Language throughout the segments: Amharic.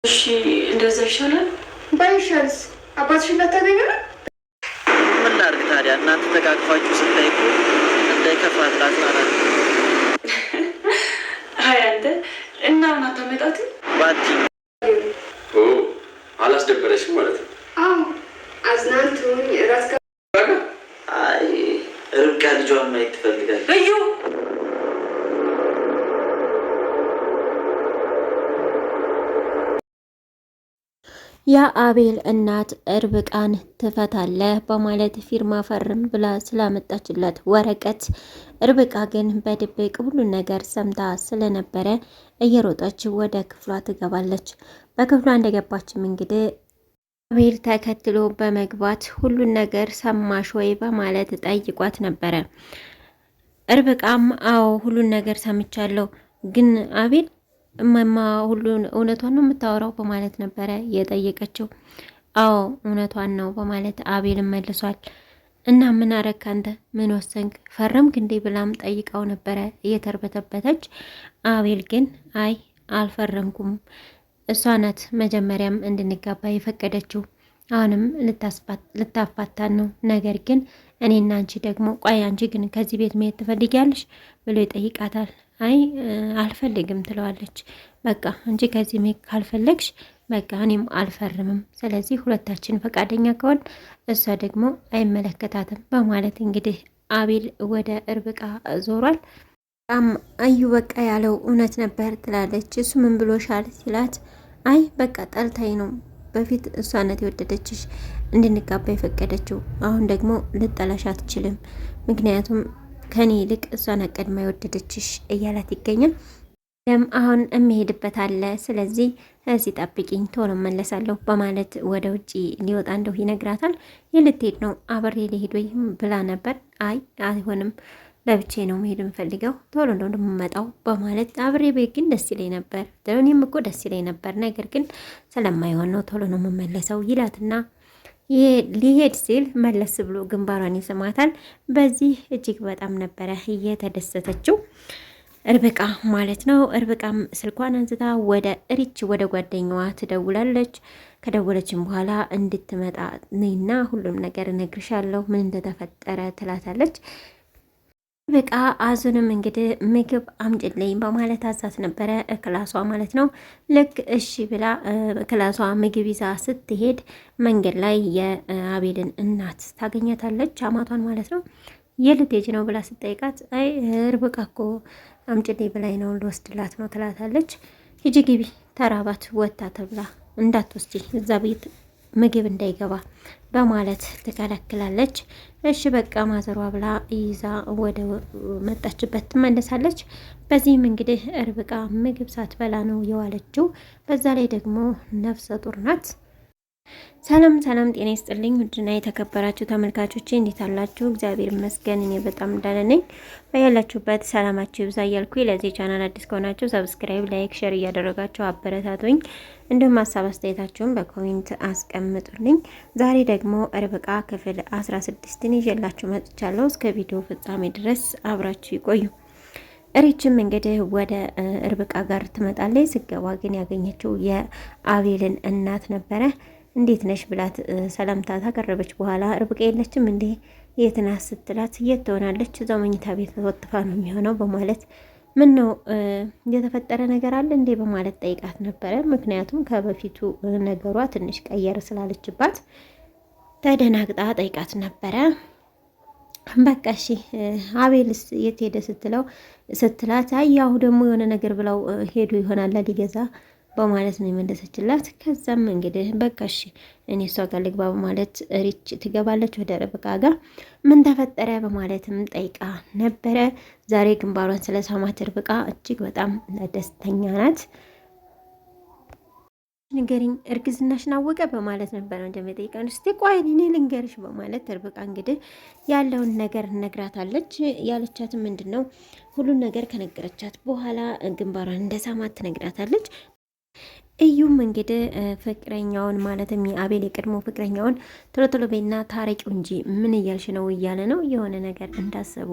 እሺ እንደዛ ይሻላል። ባይሻልስ አባትሽ እንዳታገኙ ነው። ምን ላድርግ ታዲያ? እናንተ ተቃቅፋችሁ ስታይ እኮ እንዳይከፋት ላጽናናት። አይ አንተ እና አታመጣት ባቲ አላስደበረሽም ማለት ነው? አዎ አዝናንቱኝ ራስ አይ ርብቃ ልጇን ማየት ትፈልጋለች። እዩ የአቤል እናት ርብቃን ትፈታለህ በማለት ፊርማ ፈርም ብላ ስላመጣችላት ወረቀት ርብቃ ግን በድብቅ ሁሉን ነገር ሰምታ ስለነበረ እየሮጠች ወደ ክፍሏ ትገባለች። በክፍሏ እንደገባችም እንግዲህ አቤል ተከትሎ በመግባት ሁሉን ነገር ሰማሽ ወይ በማለት ጠይቋት ነበረ። ርብቃም አዎ ሁሉን ነገር ሰምቻለሁ፣ ግን አቤል እማማ ሁሉን እውነቷን ነው የምታወራው በማለት ነበረ የጠየቀችው። አዎ እውነቷን ነው በማለት አቤል መልሷል። እና ምን አረክ አንተ? ምን ወሰንክ? ፈረምክ እንዴ ብላም ጠይቀው ነበረ እየተርበተበተች። አቤል ግን አይ አልፈረምኩም፣ እሷ ናት መጀመሪያም እንድንጋባ የፈቀደችው፣ አሁንም ልታፋታን ነው። ነገር ግን እኔና አንቺ ደግሞ ቆይ አንቺ ግን ከዚህ ቤት መሄድ ትፈልጊያለሽ ብሎ ይጠይቃታል። አይ አልፈልግም ትለዋለች። በቃ አንቺ ከዚህ መሄድ ካልፈለግሽ በቃ እኔም አልፈርምም፣ ስለዚህ ሁለታችን ፈቃደኛ ከሆን እሷ ደግሞ አይመለከታትም በማለት እንግዲህ አቤል ወደ ርብቃ ዞሯል። አዩ በቃ ያለው እውነት ነበር ትላለች። እሱ ምን ብሎሻል ሲላት አይ በቃ ጠልታይ ነው፣ በፊት እሷ ናት የወደደችሽ እንድንጋባ የፈቀደችው፣ አሁን ደግሞ ልጠላሽ አትችልም፣ ምክንያቱም ከኔ ይልቅ እሷን ቀድማ የወደደችሽ እያላት ይገኛል። አሁን የሚሄድበት አለ፣ ስለዚህ እዚህ ጠብቂኝ ቶሎ መለሳለሁ በማለት ወደ ውጭ ሊወጣ እንደው ይነግራታል። የልትሄድ ነው አብሬ ሊሄድ ወይ ብላ ነበር። አይ አይሆንም፣ ለብቼ ነው መሄድ የምፈልገው፣ ቶሎ ነው እንደምመጣው በማለት አብሬ ቤት ግን ደስ ይለኝ ነበር፣ እኔም እኮ ደስ ይለኝ ነበር፣ ነገር ግን ስለማይሆን ነው ቶሎ ነው የምመለሰው ይላትና ሊሄድ ሲል መለስ ብሎ ግንባሯን ይስማታል። በዚህ እጅግ በጣም ነበረ እየተደሰተችው ርብቃ ማለት ነው። ርብቃም ስልኳን አንስታ ወደ ሪች ወደ ጓደኛዋ ትደውላለች። ከደወለችም በኋላ እንድትመጣ ነይና ሁሉም ነገር እነግርሻለሁ ምን እንደተፈጠረ ትላታለች። ርብቃ አዙንም እንግዲህ ምግብ አምጭልኝ በማለት አዛት ነበረ ክላሷ ማለት ነው። ልክ እሺ ብላ ክላሷ ምግብ ይዛ ስትሄድ መንገድ ላይ የአቤልን እናት ታገኛታለች፣ አማቷን ማለት ነው። የልትሄጂ ነው ብላ ስትጠይቃት አይ ርብቃ እኮ አምጭልኝ ብላኝ ነው ልወስድላት ነው ትላታለች። ሂጂ ግቢ ተራባት ወታ ተብላ እንዳትወስጂ እዛ ቤት ምግብ እንዳይገባ በማለት ትከለክላለች። እሺ በቃ ማዘሯ ብላ ይዛ ወደ መጣችበት ትመለሳለች። በዚህም እንግዲህ ርብቃ ምግብ ሳትበላ ነው የዋለችው። በዛ ላይ ደግሞ ነፍሰ ጡር ናት። ሰላም ሰላም፣ ጤና ይስጥልኝ ውድና የተከበራችሁ ተመልካቾቼ እንዴት አላችሁ? እግዚአብሔር ይመስገን እኔ በጣም ደህና ነኝ። በያላችሁበት ሰላማችሁ ይብዛ እያልኩ ለዚህ ቻናል አዲስ ከሆናችሁ ሰብስክራይብ፣ ላይክ፣ ሼር እያደረጋችሁ አበረታቱኝ። እንዲሁም ሀሳብ አስተያየታችሁን በኮሜንት አስቀምጡልኝ። ዛሬ ደግሞ ርብቃ ክፍል 16ን ይዤላችሁ መጥቻለሁ። እስከ ቪዲዮ ፍጻሜ ድረስ አብራችሁ ይቆዩ። ሪችም እንግዲህ ወደ ርብቃ ጋር ትመጣለች። ስገባ ግን ያገኘችው የአቤልን እናት ነበረ። እንዴት ነሽ ብላት ሰላምታ ታቀረበች በኋላ ርብቃ የለችም እንዴ የት ናት ስትላት የት ትሆናለች እዛው መኝታ ቤት ተወጥፋ ነው የሚሆነው በማለት ምን ነው የተፈጠረ ነገር አለ እንዴ በማለት ጠይቃት ነበረ። ምክንያቱም ከበፊቱ ነገሯ ትንሽ ቀየር ስላለችባት ተደናግጣ ጠይቃት ነበረ። በቃ እሺ አቤልስ የት ሄደ ስትላት አይ ያው ደግሞ የሆነ ነገር ብለው ሄዱ ይሆናል ሊገዛ በማለት ነው የመለሰችላት። ከዛም እንግዲህ በቃ እሺ እኔ እሷ ጋር ልግባ በማለት ሪች ትገባለች ወደ ርብቃ ጋር። ምን ተፈጠረ በማለትም ጠይቃ ነበረ። ዛሬ ግንባሯን ስለሳማት ርብቃ እጅግ በጣም ደስተኛ ናት። ንገሪኝ እርግዝናሽን አወቀ በማለት ነበር እንደም ጠይቃን። እስቲ ቆይ እኔ ልንገርሽ በማለት ርብቃ እንግዲህ ያለውን ነገር ነግራታለች። ያለቻትም ምንድነው ሁሉን ነገር ከነገረቻት በኋላ ግንባሯን እንደሳማት ትነግራታለች። እዩም እንግዲህ ፍቅረኛውን ማለትም የአቤል የቀድሞ ፍቅረኛውን ቶሎ ቤና ታረቂው እንጂ ምን እያልሽ ነው እያለ ነው። የሆነ ነገር እንዳሰቡ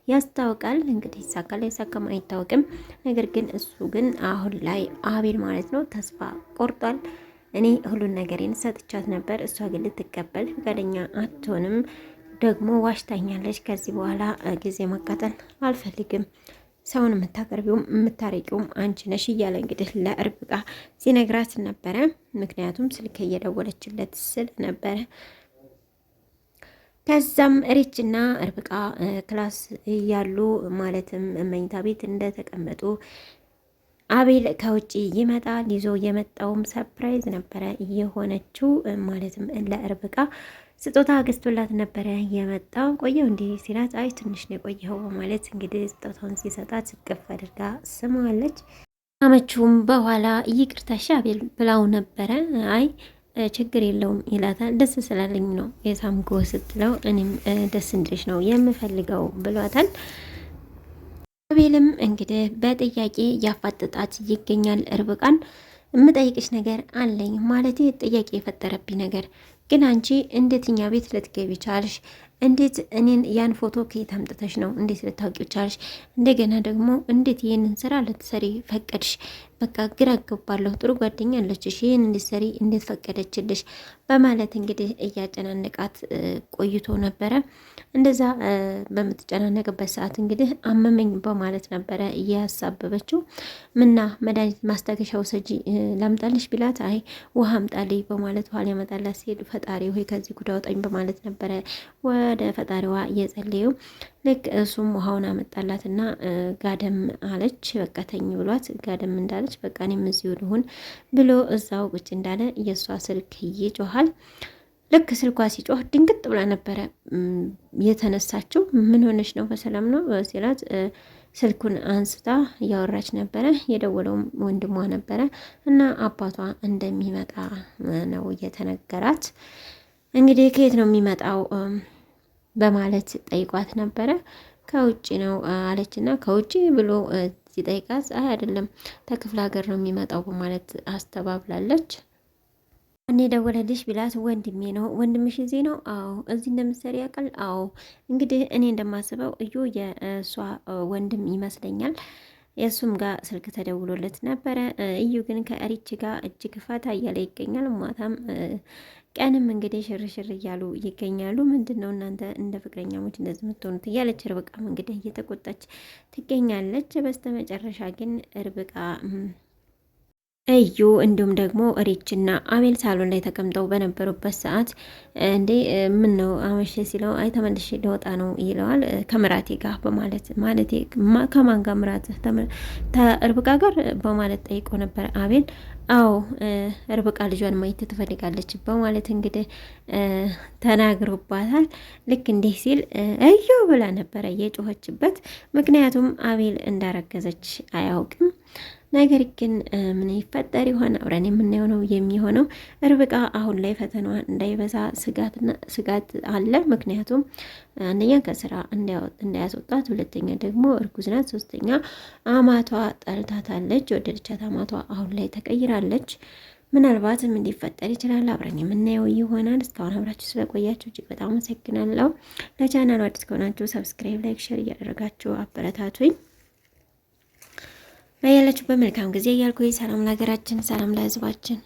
ያስታውቃል። እንግዲህ ይሳካል አይሳካም አይታወቅም። ነገር ግን እሱ ግን አሁን ላይ አቤል ማለት ነው ተስፋ ቆርጧል። እኔ ሁሉን ነገሬን ሰጥቻት ነበር፣ እሷ ግን ልትቀበል ፈቃደኛ አትሆንም። ደግሞ ዋሽታኛለች። ከዚህ በኋላ ጊዜ ማቃጠል አልፈልግም፣ ሰውን የምታቀርቢውም የምታረቂውም አንቺ ነሽ እያለ እንግዲህ ለርብቃ ሲነግራት ነበረ። ምክንያቱም ስልክ እየደወለችለት ስለነበረ። ከዛም ሪችና ርብቃ ክላስ እያሉ ማለትም መኝታ ቤት እንደተቀመጡ አቤል ከውጭ ይመጣል። ይዞ የመጣውም ሰርፕራይዝ ነበረ የሆነችው ማለትም ለርብቃ ስጦታ ገዝቶላት ነበረ የመጣው። ቆየው እንዲህ ሲላት አይ ትንሽ ነው የቆየው በማለት እንግዲህ ስጦታውን ሲሰጣት ስቅፍ አድርጋ ስማለች። አመቹም በኋላ ይቅርታሽ አቤል ብላው ነበረ። አይ ችግር የለውም ይላታል። ደስ ስላለኝ ነው የሳምጎ ስትለው እኔም ደስ እንድልሽ ነው የምፈልገው ብሏታል። አቤልም እንግዲህ በጥያቄ ያፋጥጣት ይገኛል። ርብቃን የምጠይቅሽ ነገር አለኝ ማለት ጥያቄ የፈጠረብኝ ነገር ግን አንቺ እንዴት እኛ ቤት ልትገቢ ቻልሽ? እንዴት እኔን ያን ፎቶ ከየት አምጥተሽ ነው? እንዴት ልታውቂው ቻልሽ? እንደገና ደግሞ እንዴት ይህንን ስራ ልትሰሪ ፈቀድሽ? በቃ ግራ ገባለሁ። ጥሩ ጓደኛ አለችሽ፣ ይህን እንድትሰሪ እንዴት ፈቀደችልሽ? በማለት እንግዲህ እያጨናነቃት ቆይቶ ነበረ። እንደዛ በምትጨናነቅበት ሰዓት እንግዲህ አመመኝ በማለት ነበረ እያሳበበችው። ምና መድኃኒት ማስታገሻ ውሰጂ ላምጣልሽ ቢላት አይ ውሃ አምጣልኝ በማለት ውሃ ሊያመጣላት ሲሄድ ፈጣሪ ሆይ ከዚህ ጉዳ አውጣኝ በማለት ነበረ ወደ ፈጣሪዋ እየጸለዩ። ልክ እሱም ውሃውን አመጣላትና ጋደም አለች። በቃ ተኝ ብሏት ጋደም እንዳለች በቃ እኔም እዚሁ ልሁን ብሎ እዛው ቁጭ እንዳለ የእሷ ስልክ ይጮሃል። ልክ ስልኳ ሲጮህ ድንግጥ ብላ ነበረ የተነሳችው። ምን ሆነች ነው በሰላም ነው ሲላት ስልኩን አንስታ እያወራች ነበረ። የደወለውም ወንድሟ ነበረ እና አባቷ እንደሚመጣ ነው እየተነገራት። እንግዲህ ከየት ነው የሚመጣው በማለት ጠይቋት ነበረ። ከውጭ ነው አለችና ከውጭ ብሎ ሲጠይቃት አይ አይደለም ተክፍለ ሀገር ነው የሚመጣው በማለት አስተባብላለች። እኔ ደወለልሽ ቢላት ወንድሜ ነው። ወንድምሽ እዚህ ነው? አዎ። እዚህ እንደምትሰሪ ያውቃል? አዎ። እንግዲህ እኔ እንደማስበው እዩ የእሷ ወንድም ይመስለኛል። የእሱም ጋር ስልክ ተደውሎለት ነበረ። እዩ ግን ከሪች ጋር እጅግ ፈታ እያለ ይገኛል። ማታም ቀንም እንግዲህ ሽርሽር እያሉ ይገኛሉ። ምንድን ነው እናንተ እንደ ፍቅረኛሞች እንደዚህ የምትሆኑት? እያለች ርብቃም እንግዲህ እየተቆጣች ትገኛለች። በስተመጨረሻ ግን ርብቃ እዩ እንዲሁም ደግሞ ሪችና አቤል ሳሎን ላይ ተቀምጠው በነበሩበት ሰዓት እንዴ ምን ነው አመሸ ሲለው አይ ተመልሼ ሊወጣ ነው ይለዋል። ከምራቴ ጋር በማለት ማለት ከማን ጋር ምራት ርብቃ ጋር በማለት ጠይቆ ነበር አቤል። አዎ ርብቃ ልጇን ማየት ትፈልጋለች በማለት እንግዲህ ተናግሮባታል። ልክ እንዲህ ሲል እዩ ብላ ነበረ የጮኸችበት። ምክንያቱም አቤል እንዳረገዘች አያውቅም። ነገር ግን ምን ይፈጠር ይሆን አብረን የምናየው ነው የሚሆነው። ርብቃ አሁን ላይ ፈተናዋ እንዳይበዛ ስጋት አለ። ምክንያቱም አንደኛ ከስራ እንዳያስወጣት፣ ሁለተኛ ደግሞ እርጉዝ ናት፣ ሶስተኛ አማቷ ጠልታታለች። ወደደቻት አማቷ አሁን ላይ ተቀይራለች። ምናልባት ምን ሊፈጠር ይችላል አብረን የምናየው ይሆናል። እስካሁን አብራችሁ ስለቆያችሁ እጅግ በጣም አመሰግናለሁ። ለቻናሉ አዲስ ከሆናችሁ ሰብስክራይብ፣ ላይክ፣ ሼር እያደረጋችሁ አበረታቱኝ። በያላችሁ በመልካም ጊዜ እያልኩ ሰላም ለሀገራችን፣ ሰላም ለሕዝባችን።